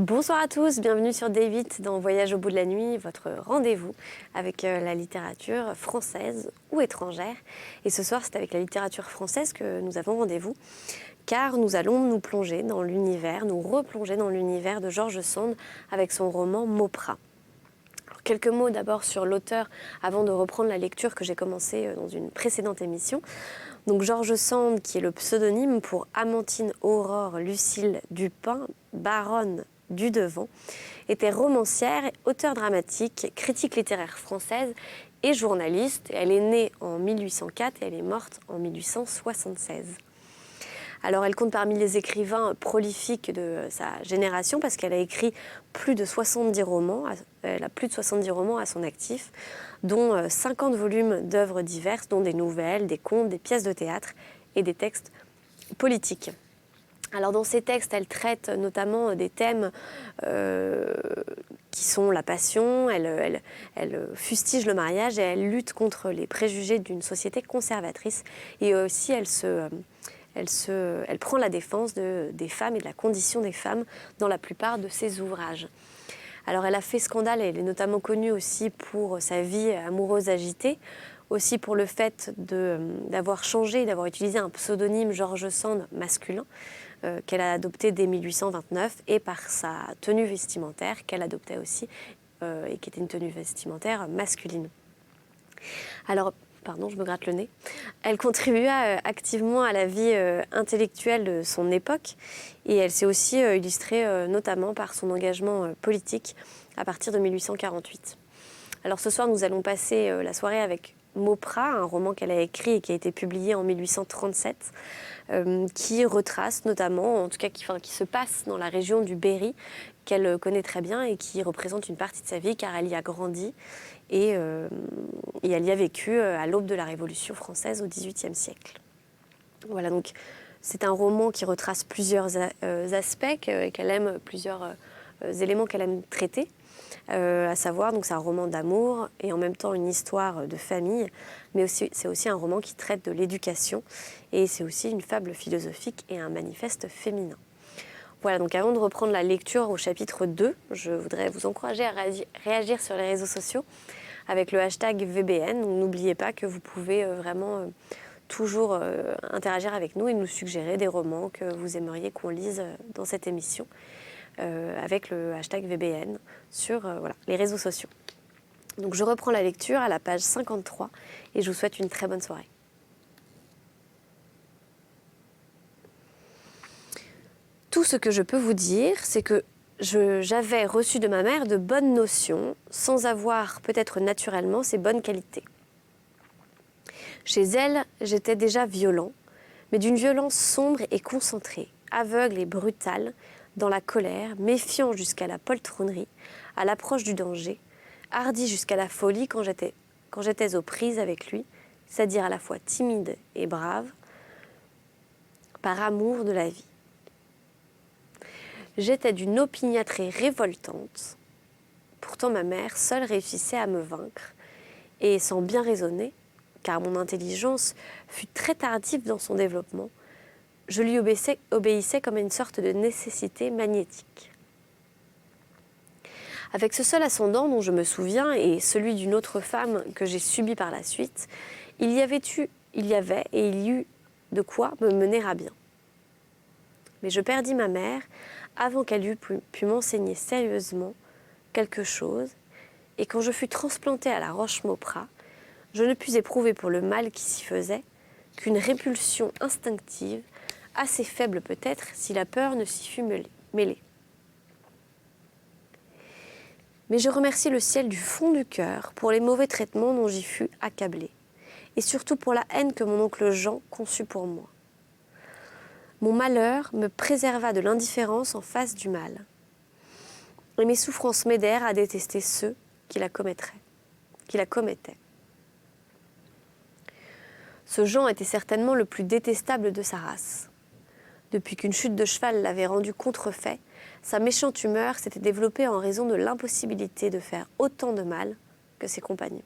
Bonsoir à tous, bienvenue sur David dans Voyage au bout de la nuit, votre rendez-vous avec la littérature française ou étrangère. Et ce soir, c'est avec la littérature française que nous avons rendez-vous, car nous allons nous plonger dans l'univers, nous replonger dans l'univers de George Sand avec son roman Mauprat. Alors, quelques mots d'abord sur l'auteur avant de reprendre la lecture que j'ai commencée dans une précédente émission. Donc George Sand, qui est le pseudonyme pour Amantine Aurore Lucille Dupin, baronne du Devant, était romancière, auteure dramatique, critique littéraire française et journaliste. Elle est née en 1804 et elle est morte en 1876. Alors elle compte parmi les écrivains prolifiques de sa génération parce qu'elle a écrit plus de 70 romans, elle a plus de 70 romans à son actif, dont 50 volumes d'œuvres diverses, dont des nouvelles, des contes, des pièces de théâtre et des textes politiques. Alors dans ces textes, elle traite notamment des thèmes qui sont la passion, elle fustige le mariage et elle lutte contre les préjugés d'une société conservatrice. Et aussi, elle prend la défense des femmes et de la condition des femmes dans la plupart de ses ouvrages. Alors elle a fait scandale, elle est notamment connue aussi pour sa vie amoureuse agitée, aussi pour le fait d'avoir changé, d'avoir utilisé un pseudonyme George Sand masculin, qu'elle a adopté dès 1829, et par sa tenue vestimentaire qu'elle adoptait aussi, et qui était une tenue vestimentaire masculine. Alors, pardon, je me gratte le nez. Elle contribua activement à la vie intellectuelle de son époque, et elle s'est aussi illustrée notamment par son engagement politique à partir de 1848. Alors ce soir, nous allons passer la soirée avec Mauprat, un roman qu'elle a écrit et qui a été publié en 1837, qui retrace notamment, en tout cas qui se passe dans la région du Berry, qu'elle connaît très bien et qui représente une partie de sa vie car elle y a grandi et elle y a vécu à l'aube de la Révolution française au XVIIIe siècle. Voilà, donc c'est un roman qui retrace plusieurs aspects, qu'elle aime, plusieurs éléments qu'elle aime traiter. À savoir, donc c'est un roman d'amour et en même temps une histoire de famille, mais c'est aussi un roman qui traite de l'éducation et c'est aussi une fable philosophique et un manifeste féminin. Voilà, donc avant de reprendre la lecture au chapitre 2, je voudrais vous encourager à réagir sur les réseaux sociaux avec le hashtag VBN. N'oubliez pas que vous pouvez vraiment toujours interagir avec nous et nous suggérer des romans que vous aimeriez qu'on lise dans cette émission. Avec le hashtag VBN sur les réseaux sociaux. Donc je reprends la lecture à la page 53 et je vous souhaite une très bonne soirée. Tout ce que je peux vous dire, c'est que j'avais reçu de ma mère de bonnes notions sans avoir peut-être naturellement ses bonnes qualités. Chez elle, j'étais déjà violent, mais d'une violence sombre et concentrée, aveugle et brutale, dans la colère, méfiant jusqu'à la poltronnerie, à l'approche du danger, hardi jusqu'à la folie quand j'étais aux prises avec lui, c'est-à-dire à la fois timide et brave, par amour de la vie. J'étais d'une opiniâtreté révoltante, pourtant ma mère seule réussissait à me vaincre, et sans bien raisonner, car mon intelligence fut très tardive dans son développement, je lui obéissais comme à une sorte de nécessité magnétique. Avec ce seul ascendant dont je me souviens et celui d'une autre femme que j'ai subi par la suite, il y avait et il y eut de quoi me mener à bien. Mais je perdis ma mère avant qu'elle eût pu m'enseigner sérieusement quelque chose, et quand je fus transplantée à la Roche-Mauprat, je ne pus éprouver pour le mal qui s'y faisait qu'une répulsion instinctive, assez faible peut-être si la peur ne s'y fût mêlée. Mais je remercie le ciel du fond du cœur pour les mauvais traitements dont j'y fus accablée, et surtout pour la haine que mon oncle Jean conçut pour moi. Mon malheur me préserva de l'indifférence en face du mal, et mes souffrances m'aidèrent à détester ceux qui la commettaient. Ce Jean était certainement le plus détestable de sa race. Depuis qu'une chute de cheval l'avait rendu contrefait, sa méchante humeur s'était développée en raison de l'impossibilité de faire autant de mal que ses compagnons.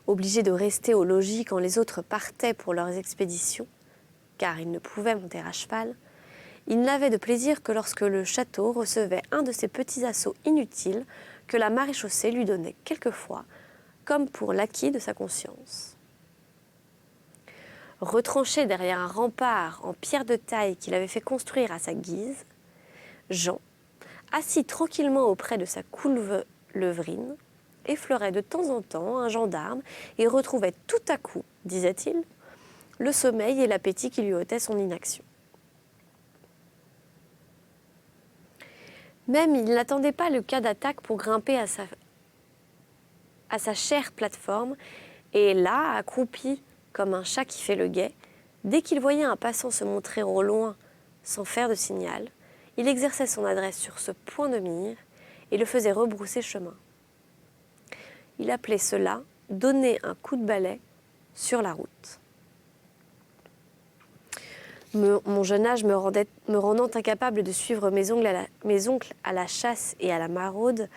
Obligé de rester au logis quand les autres partaient pour leurs expéditions, car il ne pouvait monter à cheval, Il n'avait de plaisir que lorsque le château recevait un de ces petits assauts inutiles que la maréchaussée lui donnait quelquefois, comme pour l'acquit de sa conscience. Retranché derrière un rempart en pierre de taille qu'il avait fait construire à sa guise, Jean, assis tranquillement auprès de sa couve levrine, effleurait de temps en temps un gendarme et retrouvait tout à coup, disait-il, le sommeil et l'appétit qui lui ôtaient son inaction. Même il n'attendait pas le cas d'attaque pour grimper à sa chère plateforme, et là, accroupi comme un chat qui fait le guet, dès qu'il voyait un passant se montrer au loin sans faire de signal, il exerçait son adresse sur ce point de mire et le faisait rebrousser chemin. Il appelait cela « donner un coup de balai sur la route ». Mon jeune âge me rendant incapable de suivre mes oncles à la chasse et à la maraude,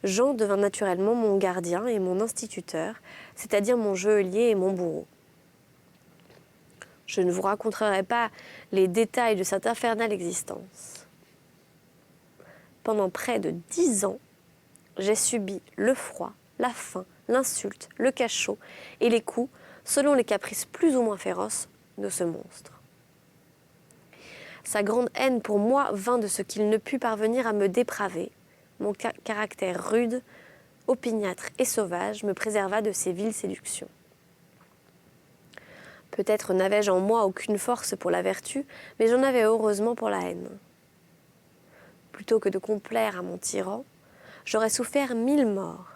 Jean devint naturellement mon gardien et mon instituteur, c'est-à-dire mon geôlier et mon bourreau. Je ne vous raconterai pas les détails de cette infernale existence. Pendant près de 10 ans, j'ai subi le froid, la faim, l'insulte, le cachot et les coups, selon les caprices plus ou moins féroces de ce monstre. Sa grande haine pour moi vint de ce qu'il ne put parvenir à me dépraver. Mon caractère rude, opiniâtre et sauvage me préserva de ses viles séductions. Peut-être n'avais-je en moi aucune force pour la vertu, mais j'en avais heureusement pour la haine. Plutôt que de complaire à mon tyran, j'aurais souffert 1000 morts.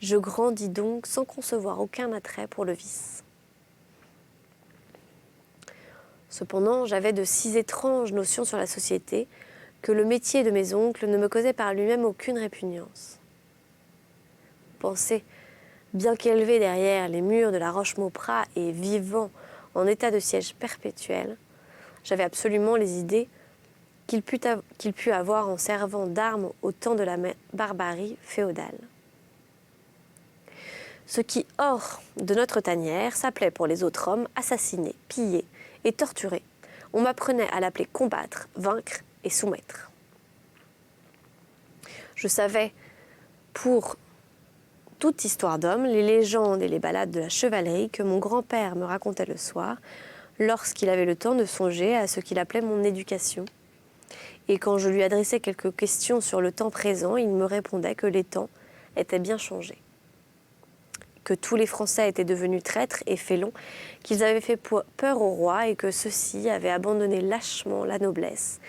Je grandis donc sans concevoir aucun attrait pour le vice. Cependant, j'avais de si étranges notions sur la société que le métier de mes oncles ne me causait par lui-même aucune répugnance. Pensez, bien qu'élevé derrière les murs de la Roche-Mauprat et vivant en état de siège perpétuel, j'avais absolument les idées qu'il put avoir en servant d'armes au temps de la barbarie féodale. Ce qui, hors de notre tanière, s'appelait pour les autres hommes assassiner, piller et torturer. On m'apprenait à l'appeler combattre, vaincre et soumettre. Je savais, pour toute histoire d'homme, les légendes et les ballades de la chevalerie que mon grand-père me racontait le soir, lorsqu'il avait le temps de songer à ce qu'il appelait mon éducation. Et quand je lui adressais quelques questions sur le temps présent, il me répondait que les temps étaient bien changés. Que tous les Français étaient devenus traîtres et félons, qu'ils avaient fait peur au roi et que ceux-ci avaient abandonné lâchement la noblesse,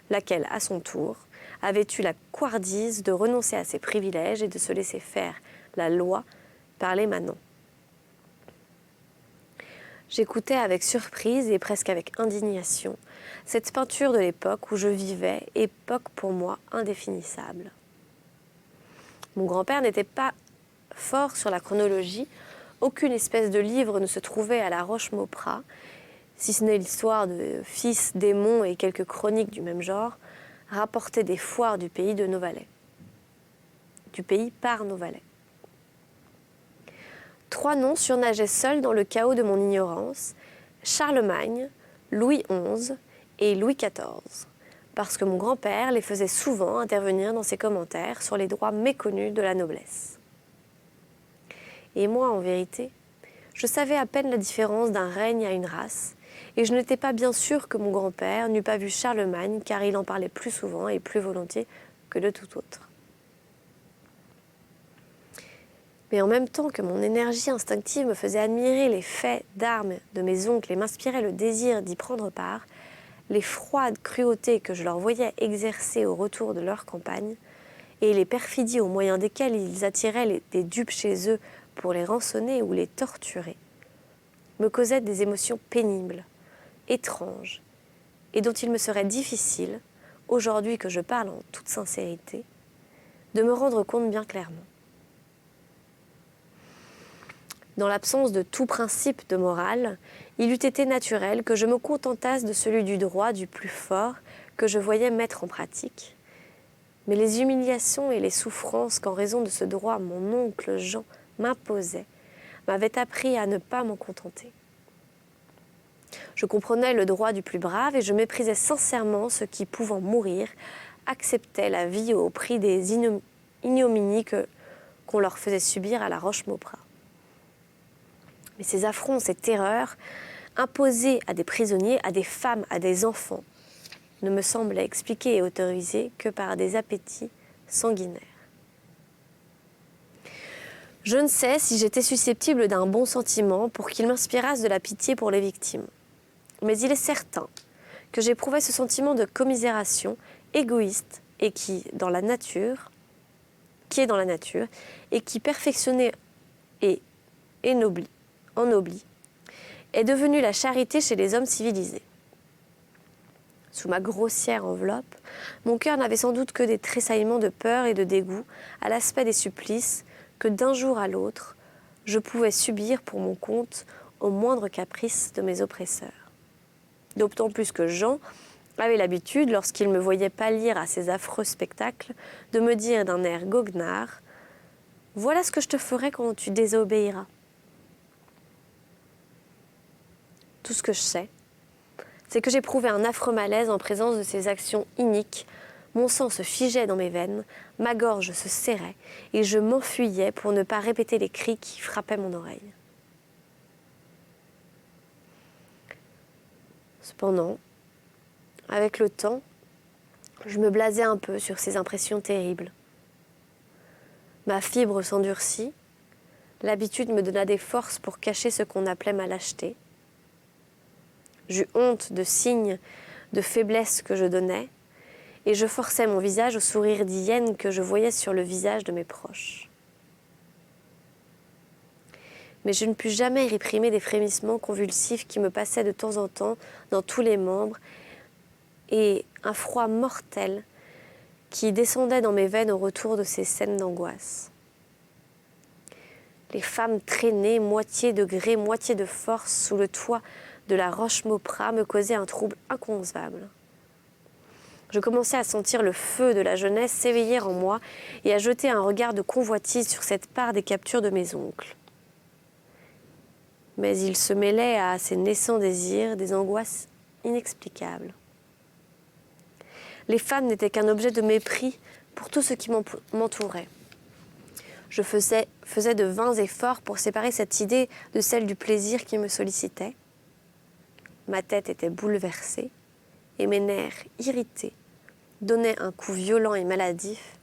laquelle, à son tour, avait eu la couardise de renoncer à ses privilèges et de se laisser faire la loi par les manants. J'écoutais avec surprise et presque avec indignation cette peinture de l'époque où je vivais, époque pour moi indéfinissable. Mon grand-père n'était pas fort sur la chronologie, aucune espèce de livre ne se trouvait à la Roche-Mauprat, si ce n'est l'histoire de fils démons et quelques chroniques du même genre, rapportées des foires du pays de nos valets. Du pays par nos valets. 3 noms surnageaient seuls dans le chaos de mon ignorance, Charlemagne, Louis XI et Louis XIV, parce que mon grand-père les faisait souvent intervenir dans ses commentaires sur les droits méconnus de la noblesse. Et moi, en vérité, je savais à peine la différence d'un règne à une race, et je n'étais pas bien sûre que mon grand-père n'eût pas vu Charlemagne, car il en parlait plus souvent et plus volontiers que de tout autre. Mais en même temps que mon énergie instinctive me faisait admirer les faits d'armes de mes oncles et m'inspirait le désir d'y prendre part, les froides cruautés que je leur voyais exercer au retour de leur campagne, et les perfidies au moyen desquelles ils attiraient des dupes chez eux pour les rançonner ou les torturer, me causaient des émotions pénibles, étranges, et dont il me serait difficile, aujourd'hui que je parle en toute sincérité, de me rendre compte bien clairement. Dans l'absence de tout principe de morale, il eût été naturel que je me contentasse de celui du droit du plus fort que je voyais mettre en pratique. Mais les humiliations et les souffrances qu'en raison de ce droit mon oncle Jean m'imposait m'avaient appris à ne pas m'en contenter. Je comprenais le droit du plus brave et je méprisais sincèrement ceux qui, pouvant mourir, acceptaient la vie au prix des ignominies qu'on leur faisait subir à la Roche-Maupas. Mais ces affronts, ces terreurs, imposées à des prisonniers, à des femmes, à des enfants, ne me semblaient expliqués et autorisés que par des appétits sanguinaires. Je ne sais si j'étais susceptible d'un bon sentiment pour qu'il m'inspirasse de la pitié pour les victimes. Mais il est certain que j'éprouvais ce sentiment de commisération égoïste et qui est dans la nature, et qui, perfectionné et ennobli, est devenu la charité chez les hommes civilisés. Sous ma grossière enveloppe, mon cœur n'avait sans doute que des tressaillements de peur et de dégoût à l'aspect des supplices que d'un jour à l'autre, je pouvais subir pour mon compte au moindre caprice de mes oppresseurs. D'autant plus que Jean avait l'habitude, lorsqu'il me voyait pâlir à ces affreux spectacles, de me dire d'un air goguenard « Voilà ce que je te ferai quand tu désobéiras. » Tout ce que je sais, c'est que j'éprouvais un affreux malaise en présence de ces actions iniques. Mon sang se figeait dans mes veines, ma gorge se serrait et je m'enfuyais pour ne pas répéter les cris qui frappaient mon oreille. Cependant, avec le temps, je me blasais un peu sur ces impressions terribles. Ma fibre s'endurcit, l'habitude me donna des forces pour cacher ce qu'on appelait ma lâcheté. J'eus honte de signes de faiblesse que je donnais, et je forçais mon visage au sourire d'hyène que je voyais sur le visage de mes proches. Mais je ne pus jamais réprimer des frémissements convulsifs qui me passaient de temps en temps dans tous les membres, et un froid mortel qui descendait dans mes veines au retour de ces scènes d'angoisse. Les femmes traînées, moitié de gré, moitié de force, sous le toit de la Roche-Maupas me causaient un trouble inconcevable. Je commençais à sentir le feu de la jeunesse s'éveiller en moi et à jeter un regard de convoitise sur cette part des captures de mes oncles. Mais il se mêlait à ces naissants désirs des angoisses inexplicables. Les femmes n'étaient qu'un objet de mépris pour tout ce qui m'entourait. Je faisais de vains efforts pour séparer cette idée de celle du plaisir qui me sollicitait. Ma tête était bouleversée et mes nerfs irrités donnaient un coup violent et maladif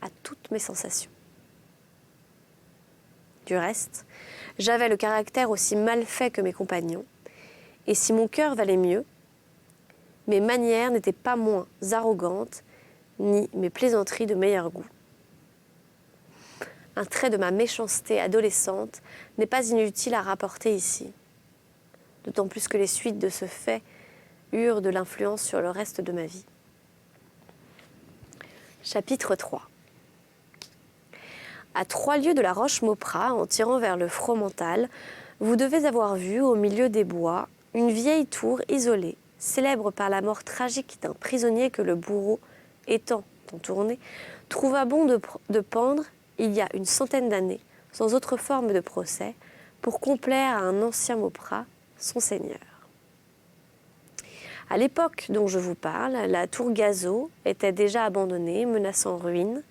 à toutes mes sensations. Du reste, j'avais le caractère aussi mal fait que mes compagnons, et si mon cœur valait mieux, mes manières n'étaient pas moins arrogantes, ni mes plaisanteries de meilleur goût. Un trait de ma méchanceté adolescente n'est pas inutile à rapporter ici, d'autant plus que les suites de ce fait eurent de l'influence sur le reste de ma vie. Chapitre 3. À 3 lieues de la Roche-Maupas, en tirant vers le Fromental, vous devez avoir vu, au milieu des bois, une vieille tour isolée, célèbre par la mort tragique d'un prisonnier que le bourreau, étant en tournée, trouva bon de pendre il y a une centaine d'années, sans autre forme de procès, pour complaire à un ancien Mauprat, son seigneur. À l'époque dont je vous parle, la tour Gazeau était déjà abandonnée, menaçant ruine.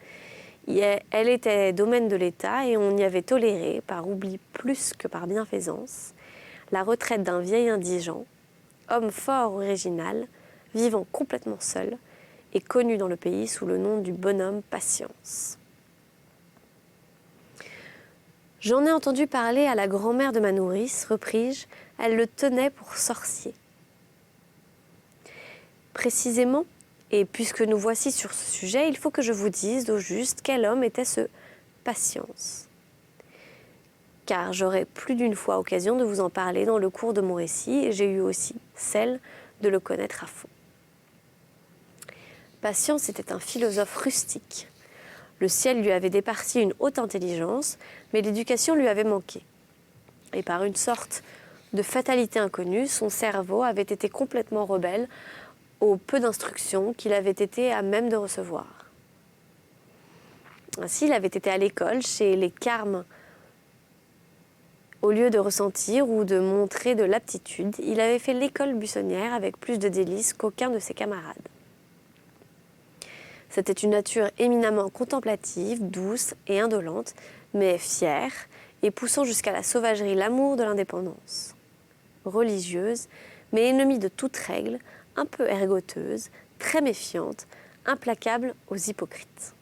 Elle était domaine de l'État et on y avait toléré, par oubli plus que par bienfaisance, la retraite d'un vieil indigent, homme fort original, vivant complètement seul et connu dans le pays sous le nom du bonhomme Patience. J'en ai entendu parler à la grand-mère de ma nourrice, repris-je, elle le tenait pour sorcier. Précisément, et puisque nous voici sur ce sujet, il faut que je vous dise au juste quel homme était ce Patience. Car j'aurai plus d'une fois occasion de vous en parler dans le cours de mon récit, et j'ai eu aussi celle de le connaître à fond. Patience était un philosophe rustique. Le ciel lui avait départi une haute intelligence, mais l'éducation lui avait manqué. Et par une sorte de fatalité inconnue, son cerveau avait été complètement rebelle au peu d'instruction qu'il avait été à même de recevoir. Ainsi, il avait été à l'école chez les Carmes Au lieu de ressentir ou de montrer de l'aptitude, il avait fait l'école buissonnière avec plus de délices qu'aucun de ses camarades. C'était une nature éminemment contemplative, douce et indolente, mais fière et poussant jusqu'à la sauvagerie l'amour de l'indépendance. Religieuse, mais ennemie de toute règle, un peu ergoteuse, très méfiante, implacable aux hypocrites.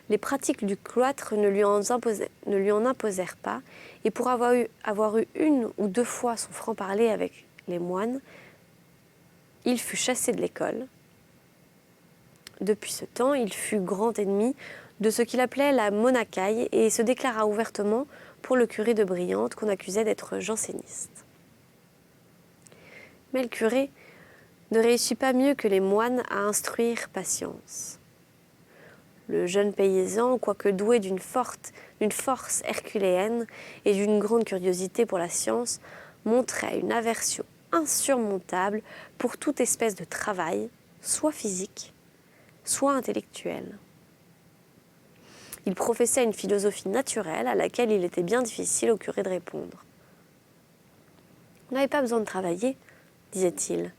Les pratiques du cloître ne lui en imposèrent pas, et pour avoir eu une ou deux fois son franc-parler avec les moines, il fut chassé de l'école. Depuis ce temps, il fut grand ennemi de ce qu'il appelait la monacaille et se déclara ouvertement pour le curé de Briante qu'on accusait d'être janséniste. Mais le curé ne réussit pas mieux que les moines à instruire Patience. Le jeune paysan, quoique doué d'une force herculéenne et d'une grande curiosité pour la science, montrait une aversion insurmontable pour toute espèce de travail, soit physique, soit intellectuel. Il professait une philosophie naturelle à laquelle il était bien difficile au curé de répondre. « On n'avait pas besoin de travailler, disait-il,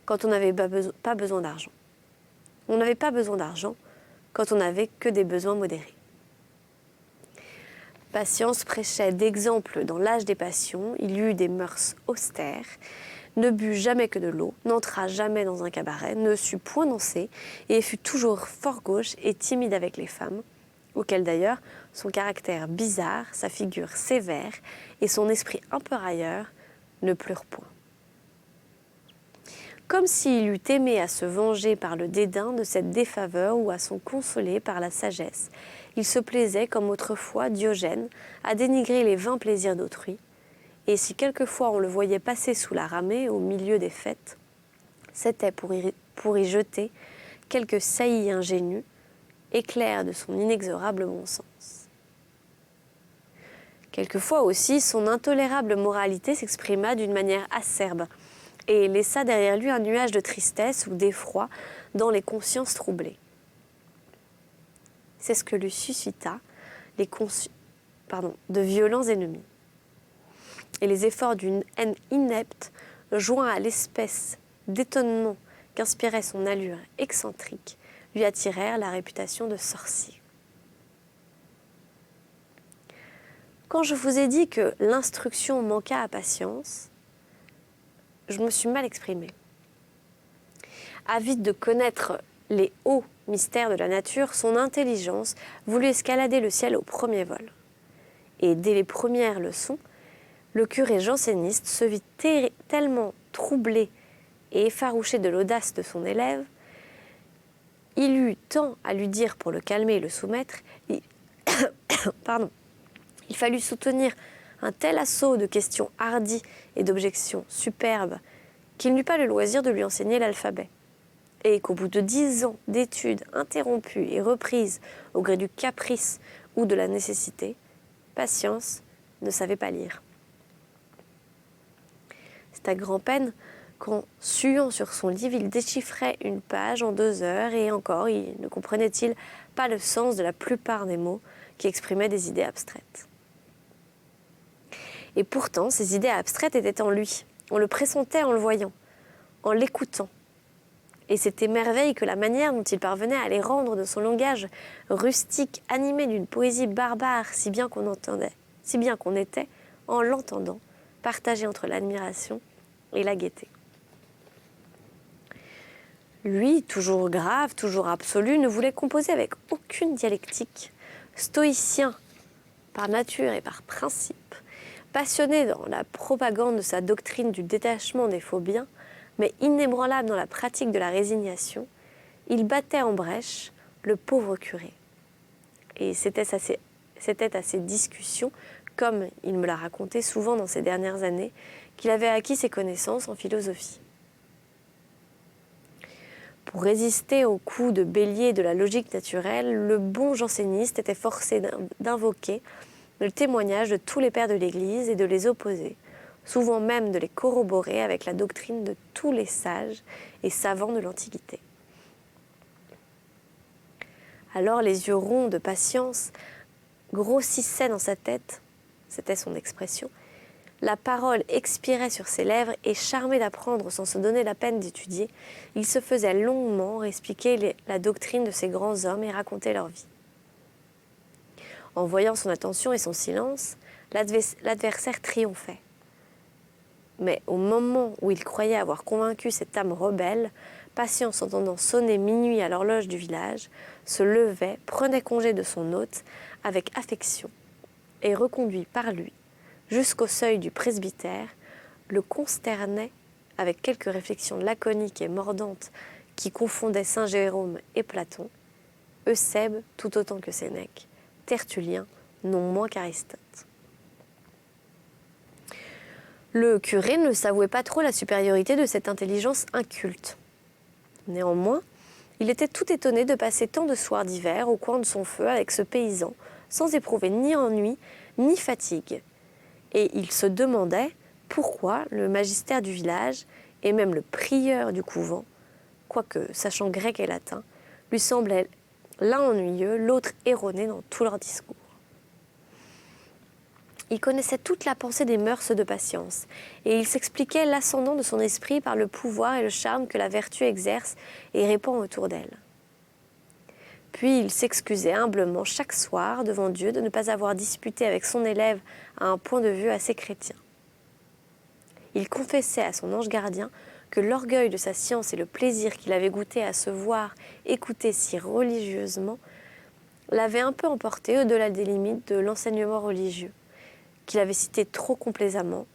quand on n'avait pas besoin d'argent. On n'avait pas besoin d'argent quand on n'avait que des besoins modérés. » Patience prêchait d'exemple dans l'âge des passions, il eut des mœurs austères, ne but jamais que de l'eau, n'entra jamais dans un cabaret, ne sut point danser et fut toujours fort gauche et timide avec les femmes, auxquelles d'ailleurs son caractère bizarre, sa figure sévère et son esprit un peu railleur ne plurent point. Comme s'il eût aimé à se venger par le dédain de cette défaveur ou à s'en consoler par la sagesse, il se plaisait, comme autrefois Diogène, à dénigrer les vains plaisirs d'autrui, et si quelquefois on le voyait passer sous la ramée au milieu des fêtes, c'était pour y jeter quelques saillies ingénues, éclairs de son inexorable bon sens. Quelquefois aussi, son intolérable moralité s'exprima d'une manière acerbe et laissa derrière lui un nuage de tristesse ou d'effroi dans les consciences troublées. C'est ce que lui suscita de violents ennemis. Et les efforts d'une haine inepte, joints à l'espèce d'étonnement qu'inspirait son allure excentrique, lui attirèrent la réputation de sorcier. Quand je vous ai dit que l'instruction manqua à Patience, je me suis mal exprimée. Avide de connaître les hauts mystères de la nature, son intelligence voulut escalader le ciel au premier vol. Et dès les premières leçons, le curé janséniste se vit tellement troublé et effarouché de l'audace de son élève, il eut tant à lui dire pour le calmer et le soumettre, il fallut soutenir un tel assaut de questions hardies et d'objections superbes qu'il n'eut pas le loisir de lui enseigner l'alphabet, et qu'au bout de 10 ans d'études interrompues et reprises au gré du caprice ou de la nécessité, Patience ne savait pas lire. C'est à grand-peine qu'en suant sur son livre, il déchiffrait une page en 2 heures, et encore, il ne comprenait-il pas le sens de la plupart des mots qui exprimaient des idées abstraites. Et pourtant, ces idées abstraites étaient en lui. On le pressentait en le voyant, en l'écoutant. Et c'était merveille que la manière dont il parvenait à les rendre de son langage rustique, animé d'une poésie barbare, si bien qu'on était, en l'entendant, partagé entre l'admiration et la gaieté. Lui, toujours grave, toujours absolu, ne voulait composer avec aucune dialectique. Stoïcien par nature et par principe, passionné dans la propagande de sa doctrine du détachement des faux biens, mais inébranlable dans la pratique de la résignation, il battait en brèche le pauvre curé. Et c'était à ces discussions, comme il me l'a raconté souvent dans ces dernières années, qu'il avait acquis ses connaissances en philosophie. Pour résister aux coups de bélier de la logique naturelle, le bon janséniste était forcé d'invoquer le témoignage de tous les pères de l'Église et de les opposer, souvent même de les corroborer avec la doctrine de tous les sages et savants de l'Antiquité. Alors les yeux ronds de Patience grossissaient dans sa tête, c'était son expression, la parole expirait sur ses lèvres et, charmé d'apprendre sans se donner la peine d'étudier, il se faisait longuement expliquer la doctrine de ces grands hommes et raconter leur vie. En voyant son attention et son silence, l'adversaire triomphait. Mais au moment où il croyait avoir convaincu cette âme rebelle, Patience, entendant sonner minuit à l'horloge du village, se levait, prenait congé de son hôte avec affection et, reconduit par lui jusqu'au seuil du presbytère, le consternait avec quelques réflexions laconiques et mordantes qui confondaient saint Jérôme et Platon, Eusèbe tout autant que Sénèque, Tertullien non moins qu'Aristote. Le curé ne s'avouait pas trop la supériorité de cette intelligence inculte. Néanmoins, il était tout étonné de passer tant de soirs d'hiver au coin de son feu avec ce paysan, sans éprouver ni ennui ni fatigue. Et il se demandait pourquoi le magistère du village et même le prieur du couvent, quoique sachant grec et latin, lui semblaient l'un ennuyeux, l'autre erroné dans tous leurs discours. Il connaissait toute la pensée des mœurs de Patience, et il s'expliquait l'ascendant de son esprit par le pouvoir et le charme que la vertu exerce et répand autour d'elle. Puis il s'excusait humblement chaque soir devant Dieu de ne pas avoir disputé avec son élève à un point de vue assez chrétien. Il confessait à son ange gardien que l'orgueil de sa science et le plaisir qu'il avait goûté à se voir écouter si religieusement l'avaient un peu emporté au-delà des limites de l'enseignement religieux, qu'il avait cité trop complaisamment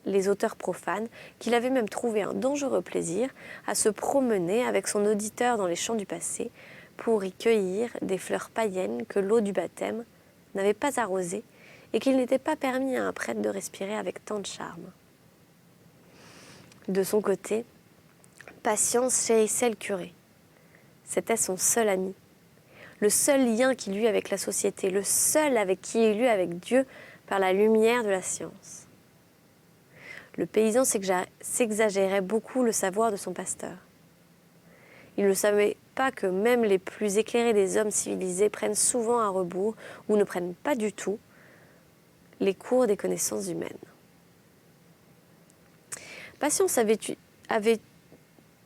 les auteurs profanes, qu'il avait même trouvé un dangereux plaisir à se promener avec son auditeur dans les champs du passé pour y cueillir des fleurs païennes que l'eau du baptême n'avait pas arrosées et qu'il n'était pas permis à un prêtre de respirer avec tant de charme. De son côté, Patience chérissait le curé. C'était son seul ami, le seul lien qu'il eut avec la société, le seul avec qui il eut avec Dieu par la lumière de la science. Le paysan s'exagérait beaucoup le savoir de son pasteur. Il ne savait pas que même les plus éclairés des hommes civilisés prennent souvent à rebours ou ne prennent pas du tout les cours des connaissances humaines. Patience avait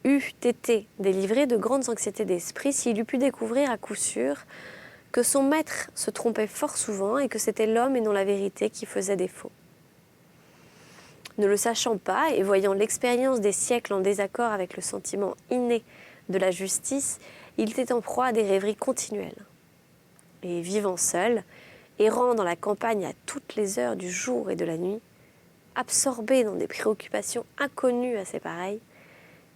eu été délivré de grandes anxiétés d'esprit s'il eût pu découvrir à coup sûr que son maître se trompait fort souvent et que c'était l'homme et non la vérité qui faisait défaut. Ne le sachant pas et voyant l'expérience des siècles en désaccord avec le sentiment inné de la justice, il était en proie à des rêveries continuelles. Et vivant seul, errant dans la campagne à toutes les heures du jour et de la nuit, absorbé dans des préoccupations inconnues à ses pareils,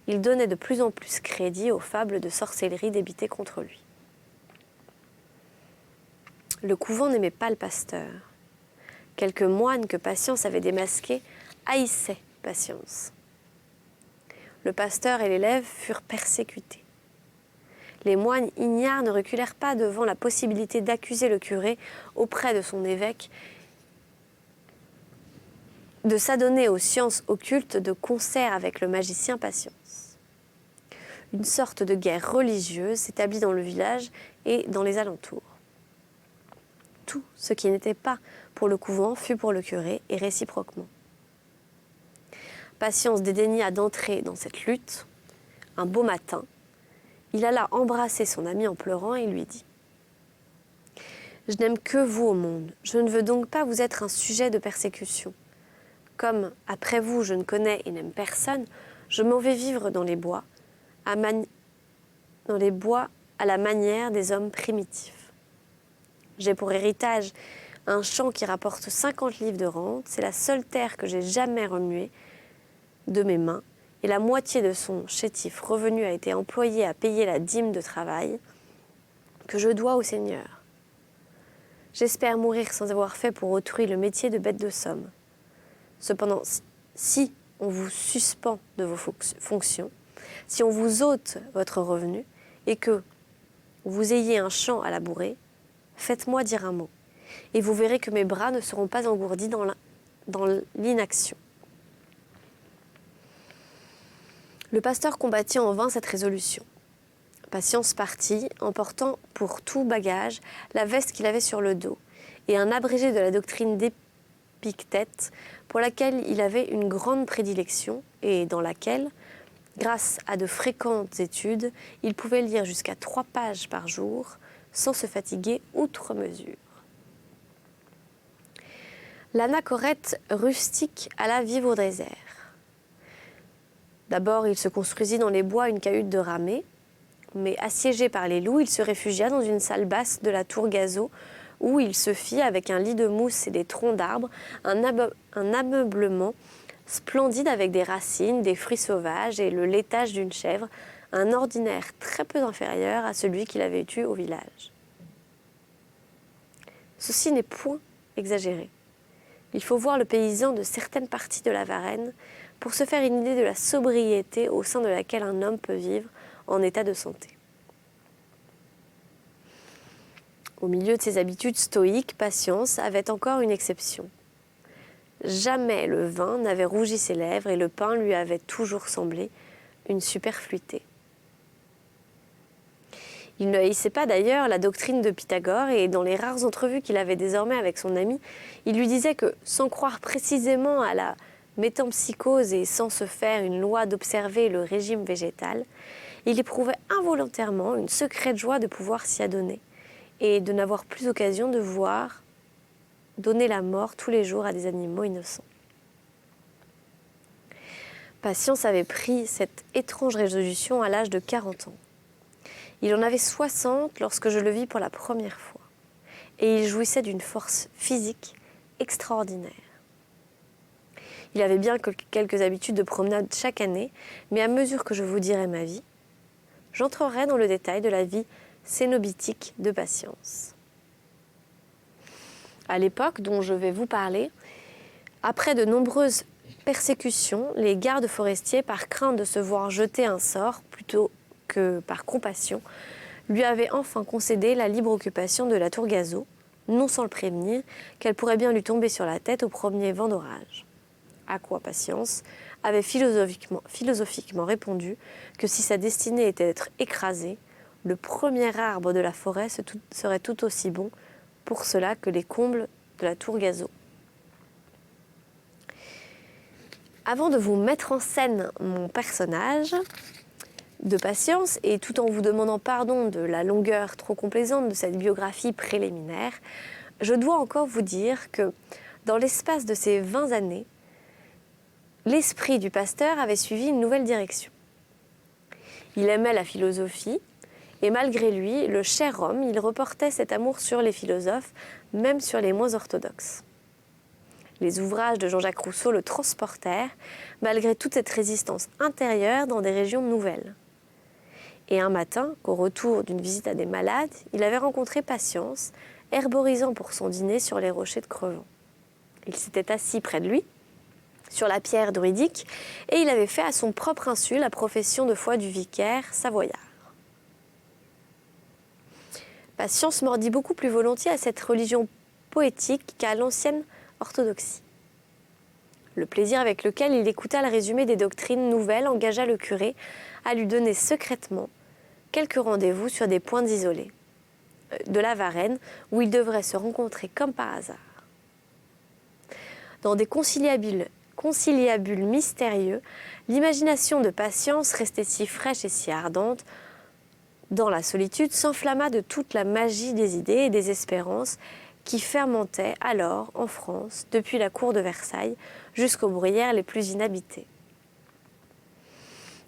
il donnait de plus en plus crédit aux fables de sorcellerie débitées contre lui. Le couvent n'aimait pas le pasteur. Quelques moines que Patience avait démasqués haïssaient Patience. Le pasteur et l'élève furent persécutés. Les moines ignares ne reculèrent pas devant la possibilité d'accuser le curé auprès de son évêque de s'adonner aux sciences occultes de concert avec le magicien Patience. Une sorte de guerre religieuse s'établit dans le village et dans les alentours. Tout ce qui n'était pas pour le couvent fut pour le curé et réciproquement. Patience dédaigna d'entrer dans cette lutte. Un beau matin, il alla embrasser son ami en pleurant et lui dit « Je n'aime que vous au monde, je ne veux donc pas vous être un sujet de persécution. Comme, après vous, je ne connais et n'aime personne, je m'en vais vivre dans les bois à la manière des hommes primitifs. J'ai pour héritage un champ qui rapporte 50 livres de rente. C'est la seule terre que j'ai jamais remuée de mes mains. Et la moitié de son chétif revenu a été employée à payer la dîme de travail que je dois au Seigneur. J'espère mourir sans avoir fait pour autrui le métier de bête de somme. Cependant, si on vous suspend de vos fonctions, si on vous ôte votre revenu et que vous ayez un champ à labourer, faites-moi dire un mot, et vous verrez que mes bras ne seront pas engourdis dans l'inaction. » Le pasteur combattit en vain cette résolution. Patience partit, emportant pour tout bagage la veste qu'il avait sur le dos et un abrégé de la doctrine Épictète, pour laquelle il avait une grande prédilection et dans laquelle, grâce à de fréquentes études, il pouvait lire jusqu'à 3 pages par jour sans se fatiguer outre mesure. L'anachorète rustique alla vivre au désert. D'abord, il se construisit dans les bois une cahute de ramée, mais assiégé par les loups, il se réfugia dans une salle basse de la tour Gazeau, où il se fit, avec un lit de mousse et des troncs d'arbres, un ameublement splendide avec des racines, des fruits sauvages et le laitage d'une chèvre, un ordinaire très peu inférieur à celui qu'il avait eu au village. Ceci n'est point exagéré. Il faut voir le paysan de certaines parties de la Varenne pour se faire une idée de la sobriété au sein de laquelle un homme peut vivre en état de santé. Au milieu de ses habitudes stoïques, Patience avait encore une exception. Jamais le vin n'avait rougi ses lèvres et le pain lui avait toujours semblé une superfluité. Il ne haïssait pas d'ailleurs la doctrine de Pythagore et dans les rares entrevues qu'il avait désormais avec son ami, il lui disait que, sans croire précisément à la métempsychose et sans se faire une loi d'observer le régime végétal, il éprouvait involontairement une secrète joie de pouvoir s'y adonner et de n'avoir plus occasion de voir donner la mort tous les jours à des animaux innocents. Patience avait pris cette étrange résolution à l'âge de 40 ans. Il en avait 60 lorsque je le vis pour la première fois, et il jouissait d'une force physique extraordinaire. Il avait bien quelques habitudes de promenade chaque année, mais à mesure que je vous dirai ma vie, j'entrerai dans le détail de la vie cénobitique de Patience. À l'époque dont je vais vous parler, après de nombreuses persécutions, les gardes forestiers, par crainte de se voir jeter un sort plutôt que par compassion, lui avaient enfin concédé la libre occupation de la tour Gazeau, non sans le prévenir qu'elle pourrait bien lui tomber sur la tête au premier vent d'orage. À quoi Patience avait philosophiquement répondu que si sa destinée était d'être écrasée, le premier arbre de la forêt serait tout aussi bon pour cela que les combles de la tour Gazeau. Avant de vous mettre en scène mon personnage de Patience, et tout en vous demandant pardon de la longueur trop complaisante de cette biographie préliminaire, je dois encore vous dire que dans l'espace de ces 20 années, l'esprit du pasteur avait suivi une nouvelle direction. Il aimait la philosophie, et malgré lui, le cher homme, il reportait cet amour sur les philosophes, même sur les moins orthodoxes. Les ouvrages de Jean-Jacques Rousseau le transportèrent, malgré toute cette résistance intérieure, dans des régions nouvelles. Et un matin, qu'au retour d'une visite à des malades, il avait rencontré Patience, herborisant pour son dîner sur les rochers de Crevant. Il s'était assis près de lui, sur la pierre druidique, et il avait fait à son propre insu la profession de foi du vicaire savoyard. Patience mordit beaucoup plus volontiers à cette religion poétique qu'à l'ancienne orthodoxie. Le plaisir avec lequel il écouta le résumé des doctrines nouvelles engagea le curé à lui donner secrètement quelques rendez-vous sur des points isolés de la Varenne où ils devraient se rencontrer comme par hasard. Dans des conciliabules mystérieux, l'imagination de Patience, restée si fraîche et si ardente, dans la solitude, s'enflamma de toute la magie des idées et des espérances qui fermentaient alors en France, depuis la cour de Versailles jusqu'aux bruyères les plus inhabitées.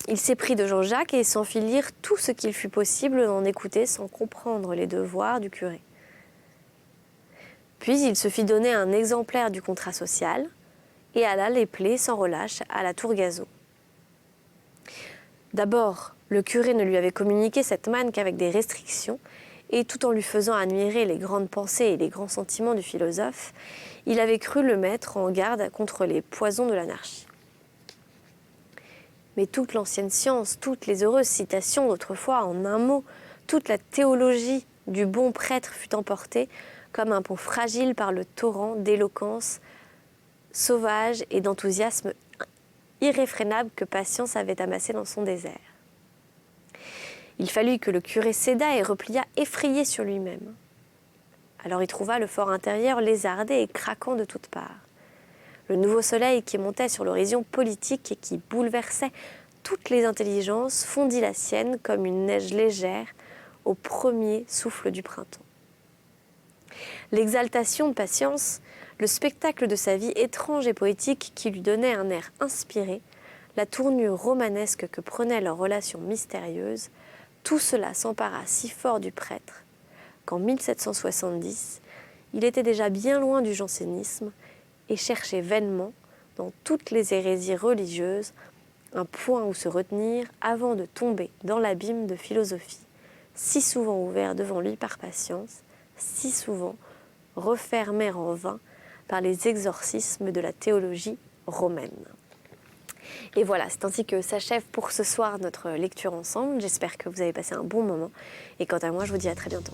Il s'éprit de Jean-Jacques et s'en fit lire tout ce qu'il fut possible d'en écouter sans comprendre les devoirs du curé. Puis il se fit donner un exemplaire du contrat social et alla l'épeler sans relâche à la tour Gazeau. D'abord, le curé ne lui avait communiqué cette manne qu'avec des restrictions, et tout en lui faisant admirer les grandes pensées et les grands sentiments du philosophe, il avait cru le mettre en garde contre les poisons de l'anarchie. Mais toute l'ancienne science, toutes les heureuses citations d'autrefois, en un mot, toute la théologie du bon prêtre fut emportée comme un pont fragile par le torrent d'éloquence sauvage et d'enthousiasme irréfrénable que Patience avait amassé dans son désert. Il fallut que le curé cédât et replia effrayé sur lui-même. Alors il trouva le fort intérieur lézardé et craquant de toutes parts. Le nouveau soleil qui montait sur l'horizon politique et qui bouleversait toutes les intelligences fondit la sienne comme une neige légère au premier souffle du printemps. L'exaltation de Patience, le spectacle de sa vie étrange et poétique qui lui donnait un air inspiré, la tournure romanesque que prenait leur relation mystérieuse, tout cela s'empara si fort du prêtre qu'en 1770, il était déjà bien loin du jansénisme et cherchait vainement, dans toutes les hérésies religieuses, un point où se retenir avant de tomber dans l'abîme de philosophie, si souvent ouvert devant lui par Patience, si souvent refermé en vain par les exorcismes de la théologie romaine. Et voilà, c'est ainsi que s'achève pour ce soir notre lecture ensemble. J'espère que vous avez passé un bon moment. Et quant à moi, je vous dis à très bientôt.